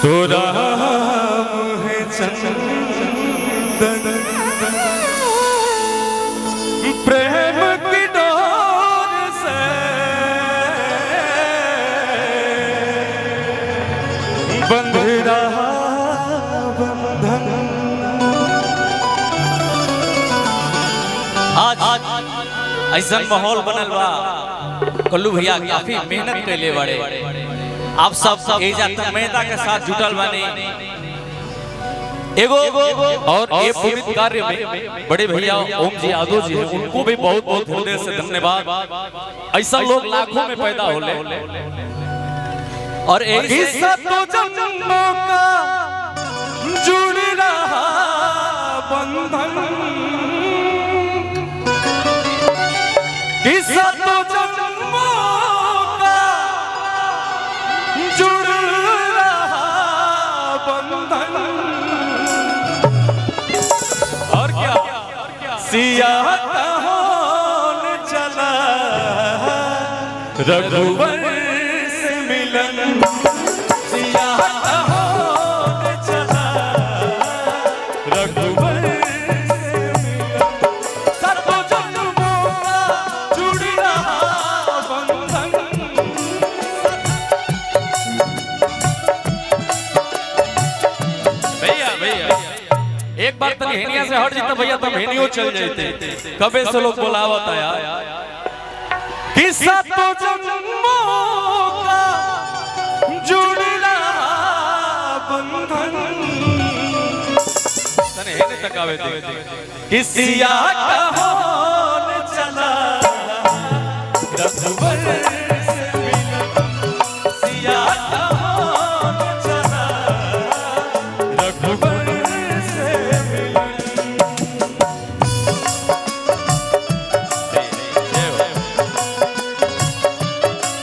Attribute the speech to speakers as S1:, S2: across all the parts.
S1: तो राम है चंदन प्रेम की डोर से बंध रहा बंधन।
S2: आज ऐसा माहौल बनल बा, कल्लू भैया काफी मेहनत कैले बड़े, आप सब एजा तन्मयता के साथ जुटल बानी एगो और ये पवित्र कार्य में बड़े भैया ओम जी यादव जी हैं, उनको भी बहुत बहुत हृदय से धन्यवाद। ऐसा लोग लाखों में पैदा होले और
S1: किस्सा तो जन्मों का जुड़ रहा बंधन, किस्सा तो जन्मों का जुड़ रहा बंधन। और क्या सिया होने चला रघुवर से मिलन, सिया होने चला रघुवर से मिलन। सतो जन्मों का जुड़ रहा बंधन।
S2: भैया एक बार तक हेनिया से हट जीते भैया, तब हेनियो चल जाते। कबे से लोग बोलावत है यार,
S1: किस्सा तो जन्मों का जुड़ रहा बंधन।
S2: तने हेने तक आवे थे
S1: किसिया का होने चला रघुवर से मिलन, सिया का होने चला रघुवर से मिलन।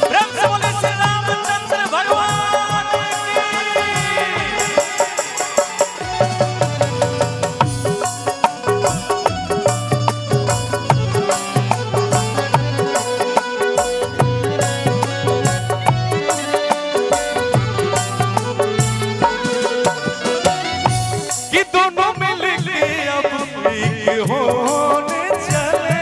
S2: प्रेम से बोले श्री रामचंद्र भगवान की।
S1: कि दोनों मिलके अब एक होने चले,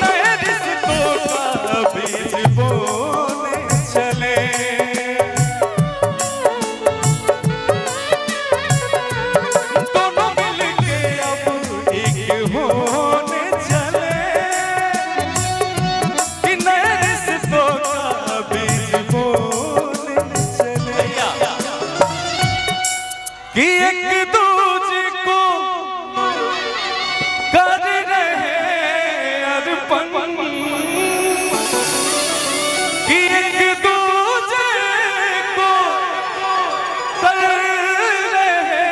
S1: नए रिश्तों का बीज बोने चले। दोनों मिलके अब एक होने चले, कि नए रिश्तों का बीज बोने चले। कि एक दूजे को कर रहे अर्पण, कि एक दूजे को कर रहे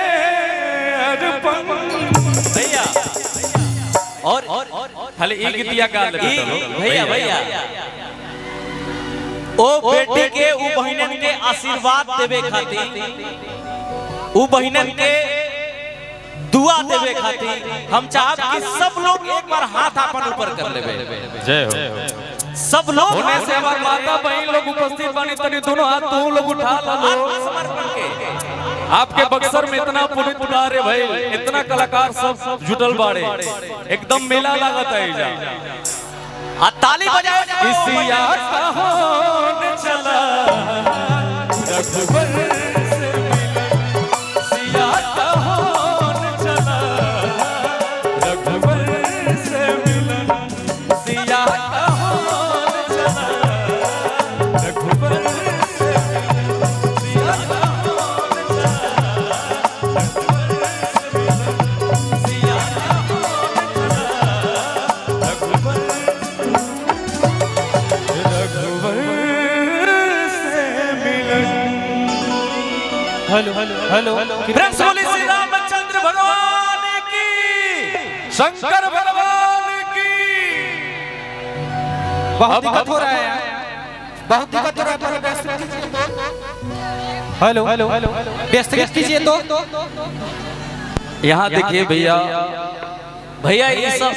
S1: अर्पण।
S2: भैया और खाली एक गीतिया का भैया ओ बेटी के उ बहिनन के आशीर्वाद देवे खातिर, उ बहिनन के दुआ देवे खातिर हम चाहब कि सब लोग एक बार हाथ अपन ऊपर कर लेवे।
S1: जय हो।
S2: सब लोग
S1: होने से हमार माता बहन लोग उपस्थित बनी, तनी दोनों हाथ तुम लोग उठा लो।
S2: समर्पण के
S1: आपके बक्सर में इतना पुनीत कार्य भाई, इतना कलाकार सब जुटल बाड़े, एकदम मेला लागत है जा।
S2: ताली बजाओ।
S1: किसिया का होने चला रघुवर से मिलन, सिया का होने चला रघुवर से मिलन, सिया का होने चला रघुवर से मिलन, सिया का होने चला रघुवर से मिलन, सिया का होने चला रघुवर से मिलन। हेलो हेलो
S2: प्रेम से बोले श्री रामचंद्र भगवान की,
S1: शंकर भगवान की।
S3: बहुत दिक्कत हो रहा है यार, बहुत दिक्कत हो रहा है। हेलो हेलो व्यस्त कीजिए तो।
S2: यहाँ देखिए भैया ये सब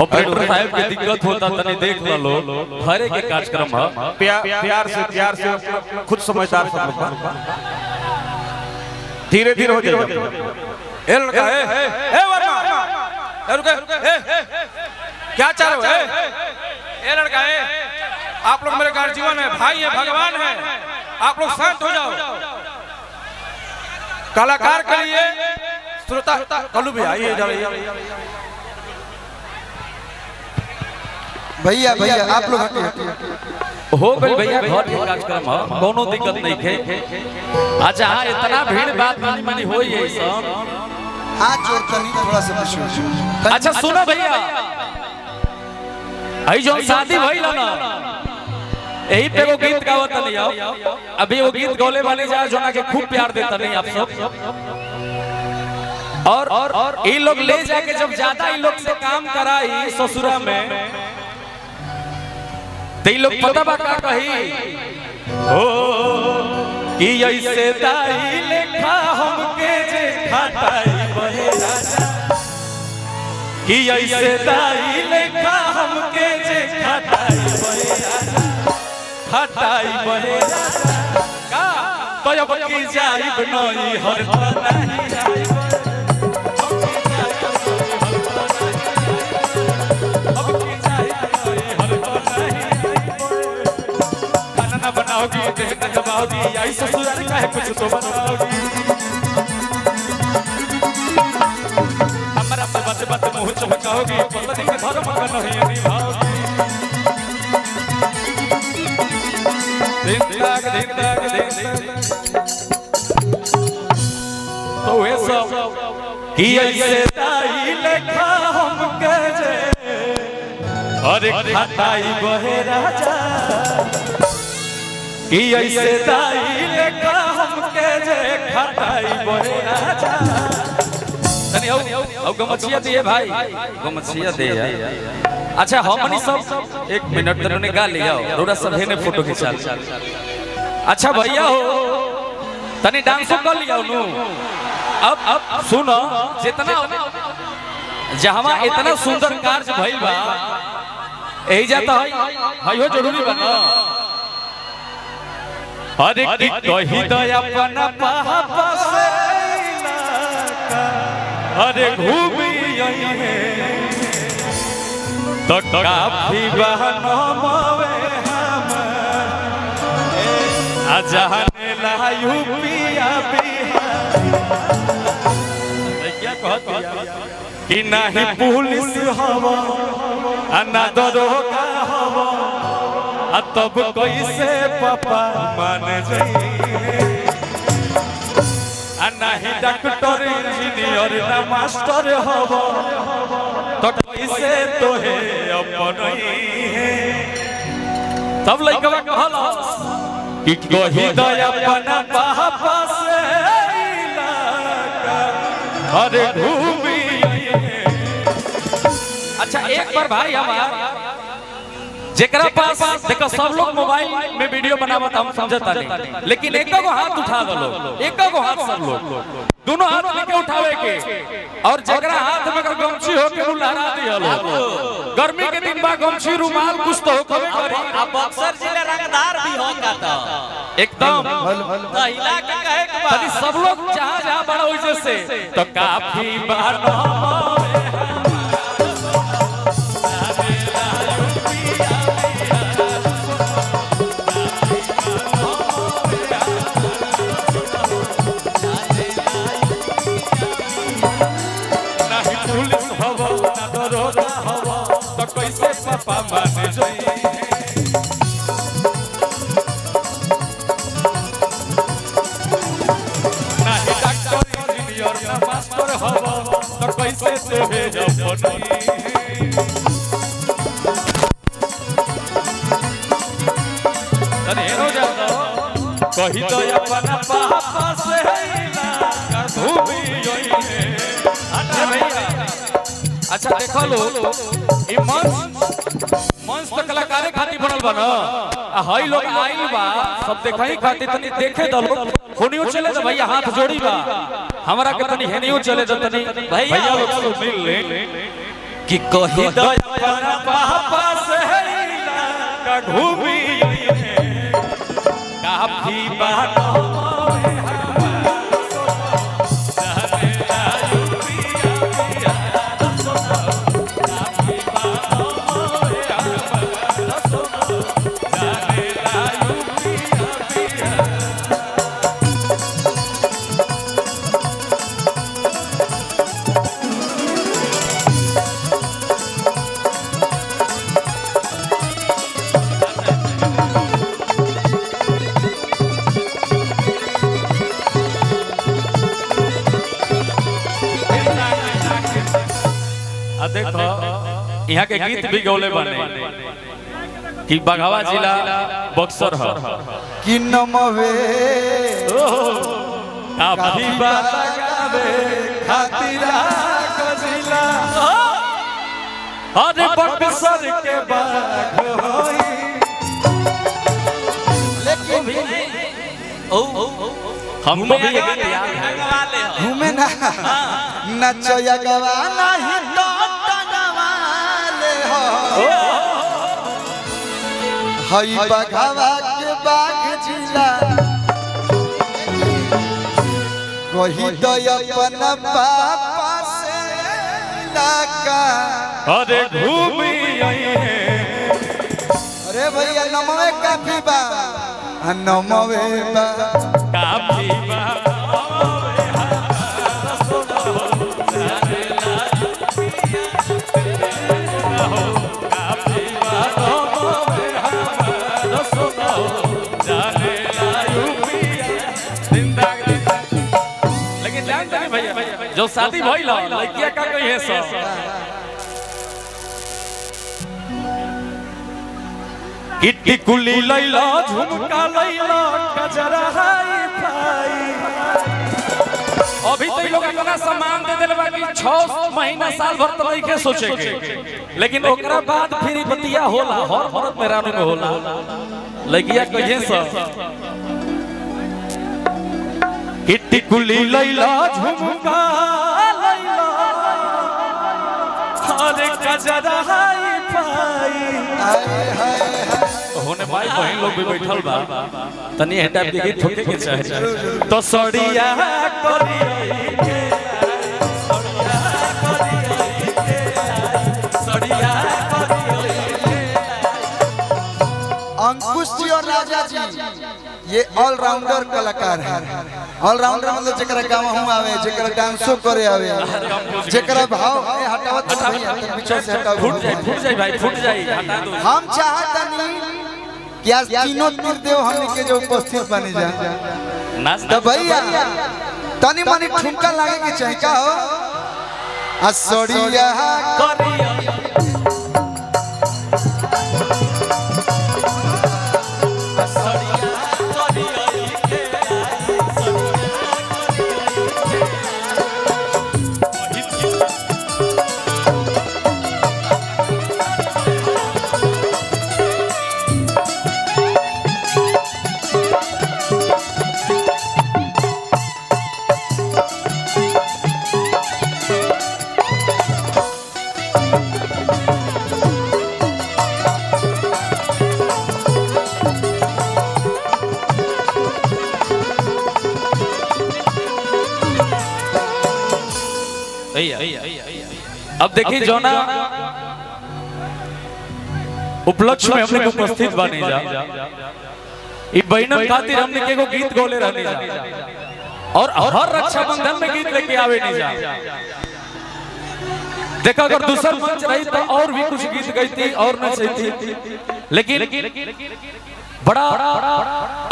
S1: ऑपरेटर साहब के दिक्कत होता तने देख लो हरे के कार्यक्रम है
S2: प्यार से खुद समझदार सब लोग धीरे धीरे हो जाएगा।
S3: ए लड़का ए वर्मा ए रुक क्या चाह रहे हो ए लड़का आप लोग मेरे गार्जियन है, भाई है, भगवान है, आप लोग शांत हो जाओ। कलाकार के लिए श्रोता कल्लू भैया आइए
S4: भैया भैया आप लोग हटिए।
S1: हो गई भैया घर के कार्यक्रम है कोनो दिक्कत नहीं है। अच्छा हाँ इतना भीड़ बात मानी मानी हो ही है सब।
S4: हाथ जोड़कर नहीं थोड़ा सा पीछे।
S1: अच्छा सुनो भैया आई जो शादी भइल ना यही पे वो गीत गावत नहीं आओ अभी वो गीत गौले वाले जा जो ना के खूब प्यार देता नहीं आप सब। और ये लोग ले जाके जब ज्यादा ये लोग से काम कराई ससुरा में ते लोग पता बा का कही ओ कि ऐसे दाई लेखा हमके जे खटाई बहे राजा कि ऐसे दाई लेखा हमके जे खटाई बहे राजा खटाई बहे राजा का तो अब की जाई बनई हर नहीं जाई बनाओगी देख दबाओगी आई ससुराल का है कुछ तो बनाओगी हमरा से बात बात मुंह चमकाओगी पता नहीं धर्म का नहीं निभाओगी दिन तक तो वे सब कि ऐसे ताई लेखा हम के अरे खटाई बहे राजा कि ऐसे दाई लेखा हमके जे खटाई बहे राजा तनी आओ गमछिया दिए भाई गमछिया दे यार। अच्छा हमनी सब एक मिनट तने गा लिया रोरा सब ने फोटो खिंचा। अच्छा भैया हो तनी डांस कर लिया नु अब सुनो जितना जहां इतना सुंदर कार्य भइल बा एही जाता है हो जरूरी बना अरे की कही दया अपना पापा से अरे घूमी आई है तो काफी बहनो मवे हम अजहने ला यूपिया क्या कहत कि नहीं पुलिस हवा ना दरोगा हवा तब कैसे पापा मान जाइए नहीं डॉक्टर इंजीनियर ना मास्टर हब तो कैसे तो है अपन है तब लइकवा कहला कि कही दया अपना पापा से अरे घूमी। अच्छा एक बार भाई हमार जेकरा पास देखो सब लोग मोबाइल में वीडियो बनावत हम समझता नहीं लेकिन एक को हाथ उठा दो लोग एक को हाथ सब लोग दोनों हाथ लेके उठावे के और जेकरा हाथ में गमछी हो के लहरा दिया लोग गर्मी के दिन बा गमछी रुमाल कुछ तो होवे करी
S2: अब बक्सर जिले रंगदार भी होगा तो
S1: एकदम
S2: तो हिला के कहे के बा
S1: सब लोग जहां बड़ा हो से तो काफी बार पापा मान जाइए नहीं डॉक्टर इंजीनियर ना मास्टर हवा तो कैसे से भेजब बनी तने हो जाता कही तो अपना पापा से ना घूमी गई है। अच्छा भैया अच्छा देखो लो ई मंच तो कलाकारे खातिर बनल बा ना हई लोग आइल बा सब देखई खातिर तनी देखे द लोग होनियो चले तो भैया हाथ जोड़ी बा हमरा के तनी हेनियो चले तो तनी भैया लोग सब मिल ले कि कही दो अपना पापा से का घूमी काफी बात देखो यहाँ के गीत भी गौले बने कि बघावा जिला बक्सर है
S4: कि नमवे
S1: काफी बात गावे खातिरा जिला अरे बक्सर के बाघ होई
S4: लेकिन
S1: हमको भी ये गीत याद है
S4: घूमे ना नचया गवा नहीं तो टगवाले हो हई बघावा के बाघ जिला कही तो अपन पापा से लाका
S1: अरे घूमी आई है
S4: अरे भैया नमवे काफी बा नमवे बा
S1: काफी बा जो शादी भइल लड़किया का कही है सब किट्टी कुली लैला झुमका लैला कजरा हाई फाई अभी तो लोग अपना सामान दे देले बाकी 6 महीना साल भर तो नहीं के सोचे के लेकिन ओकरा बाद फिर बतिया होला हर मरद में रानू में होला लड़किया कहिए सब किट्टी कुली लैला झुमका लैला अरे कजरा हाई फाई होने भाई बहन लोग भी बैठल बा तनी हटा के गीत ठोके के चाहे तो सड़िया सड़िया
S4: अंकुश जी और राजा जी ये ऑलराउंडर कलाकार है ऑलराउंडर मतलब जेकरा गाँव हम आवे जेकरा डांसो करे आवे जेकरा भाव हटावत भैया पीछे से हटाओ
S1: फूट जाए भाई फूट जाए हटा दो
S4: हम चाहता नहीं कि आज तीनों निर्देव हमने के जो उपस्थित बने जा
S1: नाच
S4: तो भैया तनी मनी ठुमका लागे के चाहिए का हो असड़िया
S1: करिया अब देखिए जो ना उपलक्ष्य में हमने उपस्थित बने जा ई बहनन खातिर हमने के गीत गोले रहने जा और हर रक्षाबंधन में गीत लेके आवे नहीं जा देखा अगर दूसरा मंच रही तो और भी कुछ गीत गई थी और न सही थी लेकिन बड़ा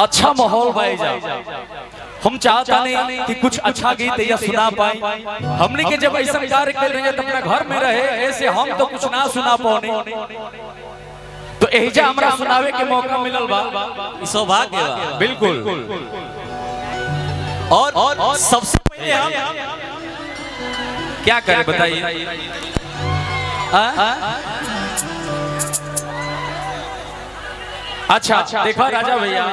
S1: अच्छा माहौल बाई जा हम चाहता नहीं कि कुछ अच्छा गीत या सुना पाए हमने के जब ऐसा कार्य कर रहे हैं तो अपना घर में रहे ऐसे हम तो कुछ ना सुना पाने तो एहिजा हमरा सुनावे के मौका मिलल बा
S2: सौभाग्य बा
S1: बिल्कुल
S2: और सबसे पहले हम
S1: क्या करें बताइए अच्छा देखो राजा भैया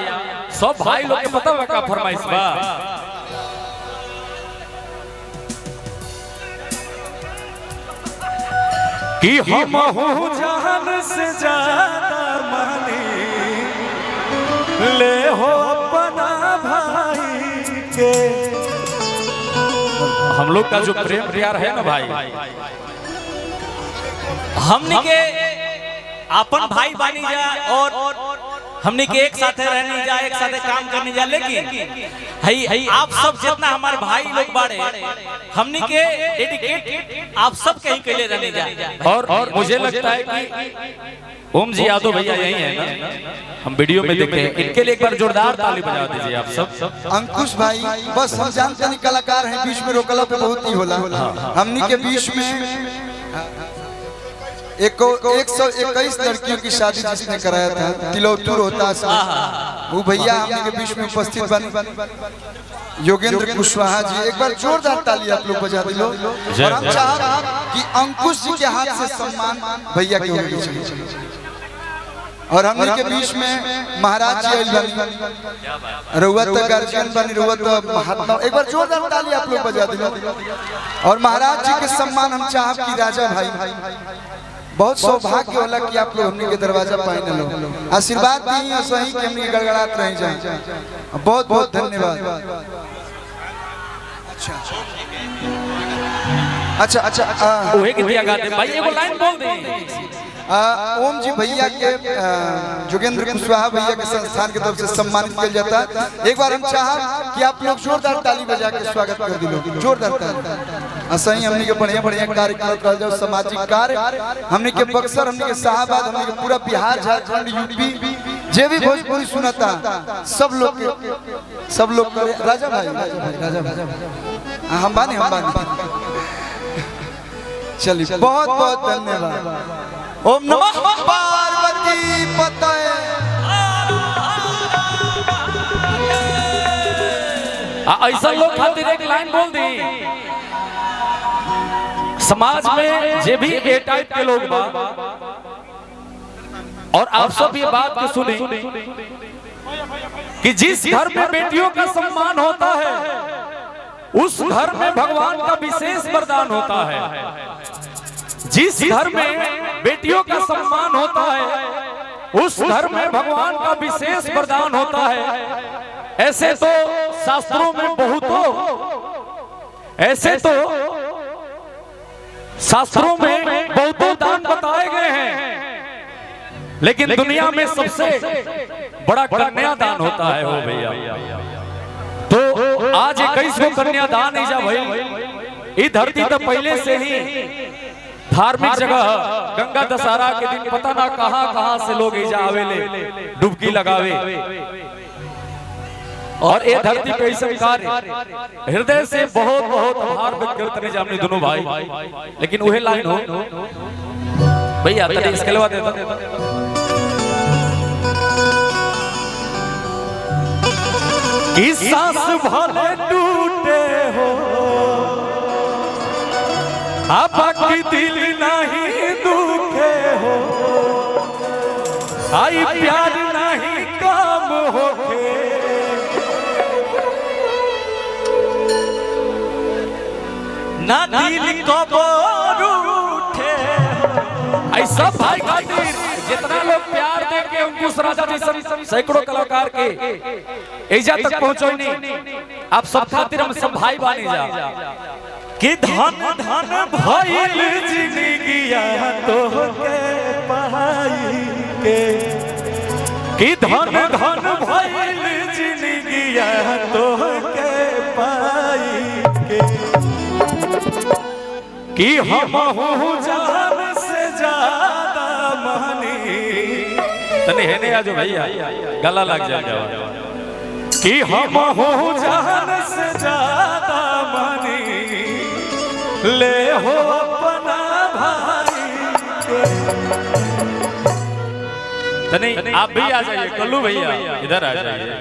S1: सब भाई लोग के पता है का फरमाइश बा कि हम हो जान से ज्यादा मानी ले हो अपना भाई के। हम लोग का जो प्रेम प्यार है ना भाई,
S2: हमने के अपन भाई बनी जा और हमने के एक साथ रहने जा, एक साथ काम करने जा, लेकिन हई आप सब जितना हमारे भाई लोग बाड़े हमने के डेडिकेट आप सब कहीं के लिए रहने जा।
S1: और मुझे लगता है कि ओम जी यादव भैया यही है ना, हम वीडियो में देखे हैं, इनके लिए एक बार जोरदार ताली बजा दीजिए आप सब।
S4: अंकुश भाई बस हम जानते नहीं कलाकार हैं, बीच में रोकला पे बहुत ही होला। हमनी के बीच में 121 लड़कियों की शादी जिसने कराया था तिलौतुर होता वो भैया हमने के बीच में उपस्थित बने योगेंद्र कुशवाहा जी। एक बार जोरदार ताली आप लोग बजा दिलो। और हम चाहते कि अंकुश जी के हाथ से सम्मान भैया के होने चाहिए। और हमने के बीच में महाराज जी बनी, रुवत गार्जियन बनी, रुवत महात्मा। एक बार जोरदार ताली आप लोग बजा दिलो। और महाराज जी के सम्मान हम चाहब कि राजा भाई बहुत सौभाग्य होला कि आप लोग हमने के दरवाजा पाए न लो, आशीर्वाद दी और सही कि हमने गड़गड़ात रह जाए। बहुत बहुत धन्यवाद। अच्छा
S1: ओहे के दिया गाते भाई, एगो लाइन बोल दे।
S4: ओम जी भैया के जोगेंद्र कुशवाहा भैया के संस्थान की तरफ से सम्मानित किया जाता है। एक बार हम चाह कि आप लोग जोरदार ताली बजा के स्वागत कर दिलो, जोरदार ताली। सही हमने के बढ़िया बढ़िया कार्य करत रह जाओ, सामाजिक कार्य हमने के बक्सर, हमने के शाहबाद, हमने के पूरा बिहार, झारखंड, यूपी जे भी भोजपुरी सुनाता सब लोग राजा भाई हम बानी चलिए। बहुत बहुत धन्यवाद। ओम नमः पार्वती पतये।
S1: ऐसा लोग खातिर एक लाइन बोल दी। समाज में जे भी ए टाइप के लोग बा, और आप सब ये बात को सुने कि जिस घर में बेटियों का सम्मान होता है उस घर में भगवान का विशेष वरदान होता है। जिस घर में बेटियों का सम्मान होता है उस घर में भगवान का विशेष वरदान होता है। ऐसे तो शास्त्रों में बहुतों दान बताए गए हैं, लेकिन दुनिया में सबसे बड़ा कन्यादान होता है हो भैया। तो आज 21 कन्यादान ही जा भाई। ये धरती तो पहले से ही धार्मिक जगह, गंगा दशहरा के दिन पता ना कहां से लोग इजा आवेले डुबकी लगावे। और ये धरती पे कार्य हृदय से बहुत बहुत आभार व्यक्त करते हैं अपने दोनों भाई। लेकिन वही लाइन हो भैया तने इसके अलावा देता कि सांस भले टूटे हो आपकी दिल नहीं दुखे हो, आई प्यार नहीं काम होके।
S2: ना दिल कबर उठे।
S1: ऐसा भाई खातिर जितना लोग प्यार दे के अंकुश राजा जैसे सैकड़ों कलाकार के एजा तक पहुंचो नहीं, आप सब खातिर हम सब भाई बानी जा।
S2: कि धन धन
S1: भइल जिंदगिया तो के पहाई के, कि धन धन भइल जिंदगिया तो के पाई के, कि हम हूँ जान से ज्यादा मानी। तने है नहीं आजो भैया गला लग जाएगा। कि हम हूँ जान से ज्यादा मानी ले हो अपना भाई के। तने आप भी आ जाइए, कल्लू भैया इधर आ जाइए।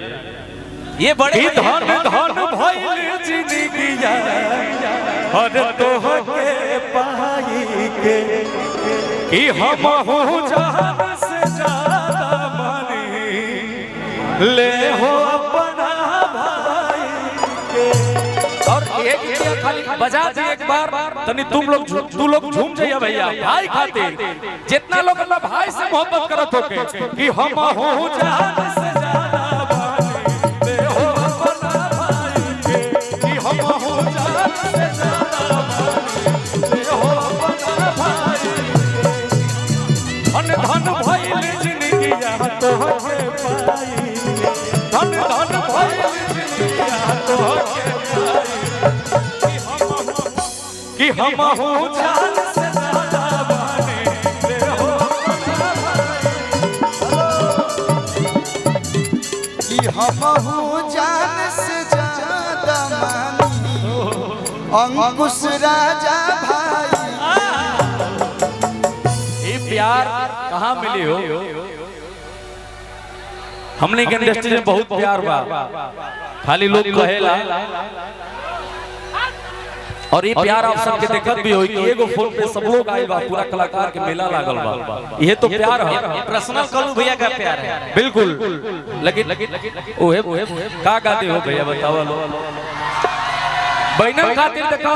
S2: ये बड़े
S1: धन धन भइल जिंदगिया और तो के पाई के, कि हम हूँ जान से ज्यादा मानी ले हो अपना भाई के। और एक गीतिया खाली बजा दी एक बार तनी तू लोग झूम जाइए भैया भाई खातिर जितना लोग अपना भाई से मोहब्बत करत होके कि हम हो जान से ज्यादा भाई हो अपना भाई के कि हम हो जान से ज्यादा भाई हो अपना भाई धन धन भइल जिंदगिया तो के पाई धन धन भइल जिंदगिया तो के पाई कि हम हो जान से ज्यादा बने हो अपना
S4: कि हम हो जान से ज्यादा मानी अंकुश राजा भाई।
S1: ये प्यार कहाँ मिली हो हमने के इंडस्ट्री में बहुत प्यार बा खाली लोग कहेला और ये प्यार आप सबके देखत भी होई कि एगो फोन पे सब लोग आइल बा पूरा कलाकार के मेला लागल बा ये तो प्यार है
S2: पर्सनल कलू भैया का प्यार है
S1: बिल्कुल लेकिन ओहे का गाते हो भैया बताओ लो बहनन खातिर देखो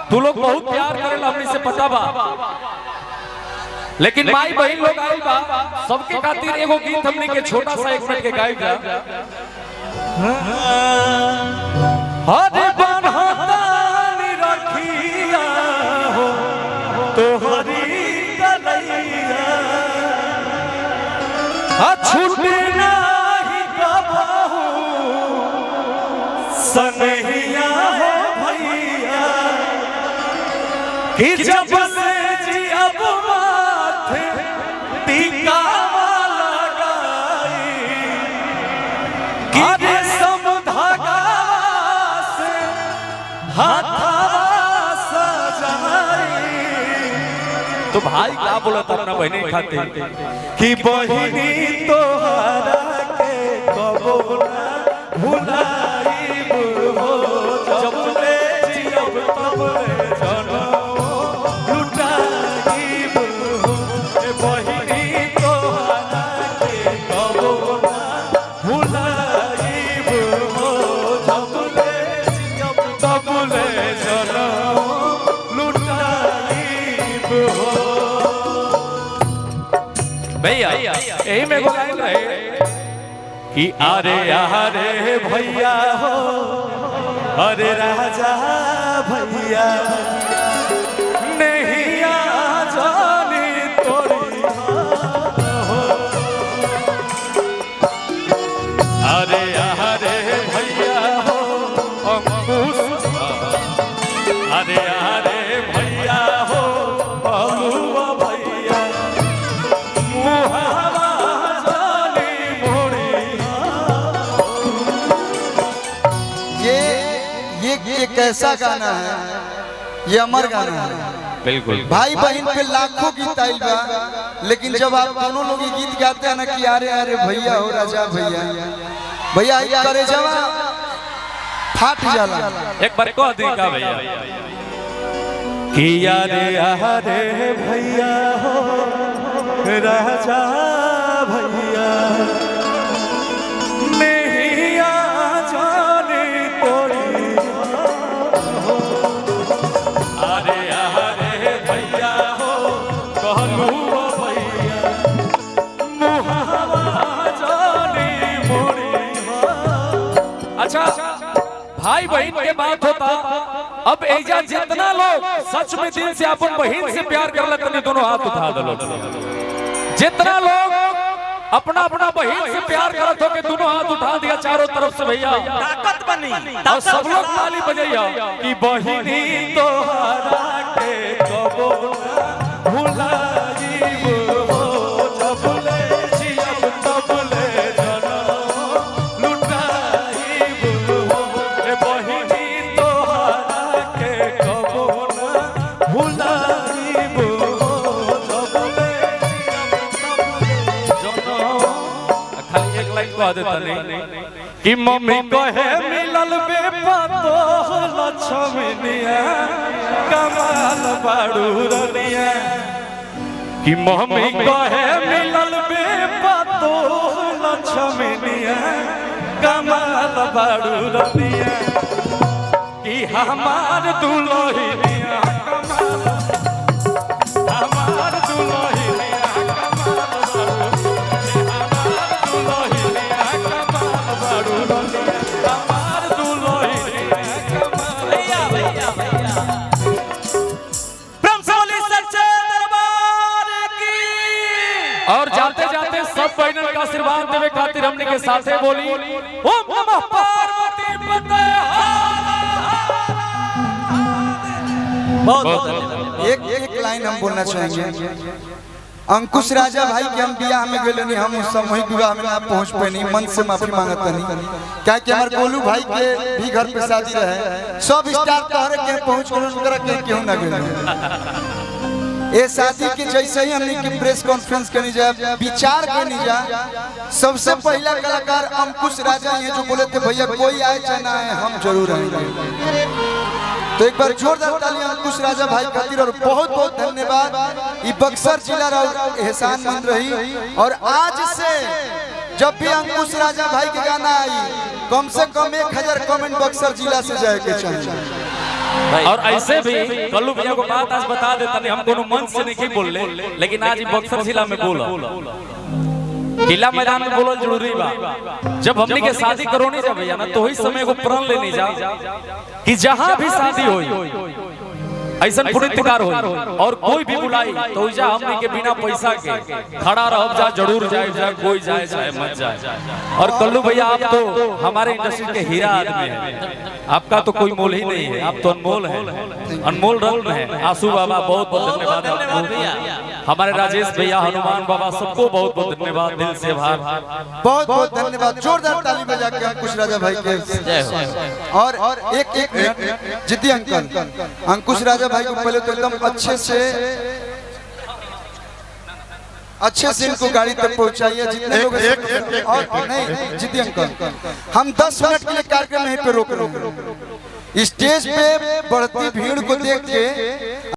S1: तू लोग बहुत प्यार करेला हमनी से पता बा लेकिन माई बहन लोग आइल बा सबके खातिर एगो गीत हमनी के छोटा सा 1 मिनट के गाइब जा हरे बनहतानी रखिया हो तोहरी कलैया छूटे नाही कबहू सनहिया हो भैया कि जब से जियब माथे टीका लगाई कि रेशम धागा से हाथवा सजाई तो भाई क्या बोला था अपना बहनी खातिर कि बहनी तोहरा के कबो ना भुलाईब हो जब ले जियब तब ले जनम लुटाईब हो ए बहनी तोहरा के कबो ना भुलाईब हो जब ले जियब तब ले जनम लुटाईब हो भैया यही में को लाइन रहे कि अरे भैया हो अरे राजा भैया नहीं आ जानी तोरी हो अरे भैया हो अंकुश अरे भैया हो बलुआ भैया मुहावा जानी मोरी
S4: ये कैसा गाना है ये अमर गाना है
S1: बिल्कुल
S4: भाई बहन पे लाखों गीत आइल बा लेकिन जब आप दोनों लोग ये गीत गाते हैं ना कि अरे भैया हो राजा भैया भैया ये करे जवा फाट जाला
S1: एक बार कह दी का भैया कि अरे भैया हो राजा भैया नहीं आ जाने तोरी हो अरे भैया हो कहलू भैया मुहावा जाने मोरी हो। अच्छा भाई बहन के बात होता अब एजा जितना लोग सच में दिल से अपन बहन से प्यार करला तने दोनों हाथ उठा दलो जितना लोग अपना अपना बहन से प्यार करत हो के दोनों हाथ उठा दिया चारों तरफ से भैया
S2: ताकत बनी
S1: और सब लोग ताली बजाइया कि बहिनी तोहरा के कबो भुलाईब हो जब ले जियब तब ले जनम लुटाईब हो ए बहिनी तोहरा के कबो ना भुलाईब हो जब ले जियब तब ले जनम खाली एक लाइन कह देता नहीं कि मम्मी कहे मिलल बेपतो लक्ष्मनिया कमाल बाड़ू रनिया कि मम्मी कहे मिलल बेपतो लक्ष्मनिया कमाल बाड़ू रनिया कि कि हमार दुल्हनिया कमाल, हमार दुल्हनिया कमाल बारू, हमार दुल्हनिया कमाल
S2: भैया भैया भैया प्रेम से बोली सच्चे दरबार की।
S1: और जाते जाते सब बहनों का आशीर्वाद देवे खातिर हमने के साथे बोली ओम नमः पार्वती पते।
S2: बहुत बहुत धन्यवाद।
S4: एक लाइन हम बोलना चाहेंगे। अंकुश राजा भाई के हम बियाह में गेल नहीं, हम सामूहिक विवाह में ना पहुंच पैनी, मन से माफी मांगत नहीं। क्या कि हमारे गोलू भाई के भी घर पे शादी रहे, सब स्टार तोहरे के पहुंच गए, उनकरा के क्यों ना गेल। ये शादी के जैसे ही हमने की प्रेस कॉन्फ्रेंस करनी जा, विचार करनी जा, सबसे पहला कलाकार अंकुश राजा ये जो बोले थे भैया कोई आए चाहे ना आए हम जरूर आएंगे। तो एक बार जोरदार ताली अंकुश राजा भाई खातिर और बहुत बहुत धन्यवाद। ये बक्सर जिला और एहसान मंद रही। और आज से जब भी अंकुश राजा भाई के गाना आई कम से कम 1000 कमेंट बक्सर जिला से जाए के चाहिए।
S1: और ऐसे भी कल्लू भैया को बात आज बता देता नहीं, हम दोनों मन से नहीं बोल ले, लेकिन आज बक्सर जिला में बोला, किला मैदान में बोलल जरूरी बा। जब हमने के शादी करो नहीं जा भैया ना, तो ही समय को प्रण लेने जा कि जहां भी शादी होई ऐसा पुण्यकार हो और कोई भी बुलाई तो जा हमने के बिना पैसा के खड़ा रह जा, जरूर जाए कोई जाए चाहे मत जाए। और कल्लू भैया आप तो हमारे इंडस्ट्री के हीरा आदमी हैं, आपका तो कोई मोल ही नहीं है, आप तो अनमोल हैं, अनमोल रत्न हैं। आंसू बाबा बहुत बहुत धन्यवाद आपको, हमारे राजेश भैया, हनुमान बाबा, सबको बहुत बहुत धन्यवाद, दिल से आभार।
S4: बहुत बहुत धन्यवाद। जोरदार ताली बजा के अंकुश राजा भाई के। और एक मिनट जिद्दी अंकल, अंकुश राजा भाई को पहले तो एकदम अच्छे से इनको गाड़ी तक पहुंचाइए जितने लोग। और नहीं जिद्दी अंकल, हम 10 मिनट के लिए कार्यक्रम यहीं पे रोक रहे हैं। स्टेज पे बढ़ती भीड़ को देख के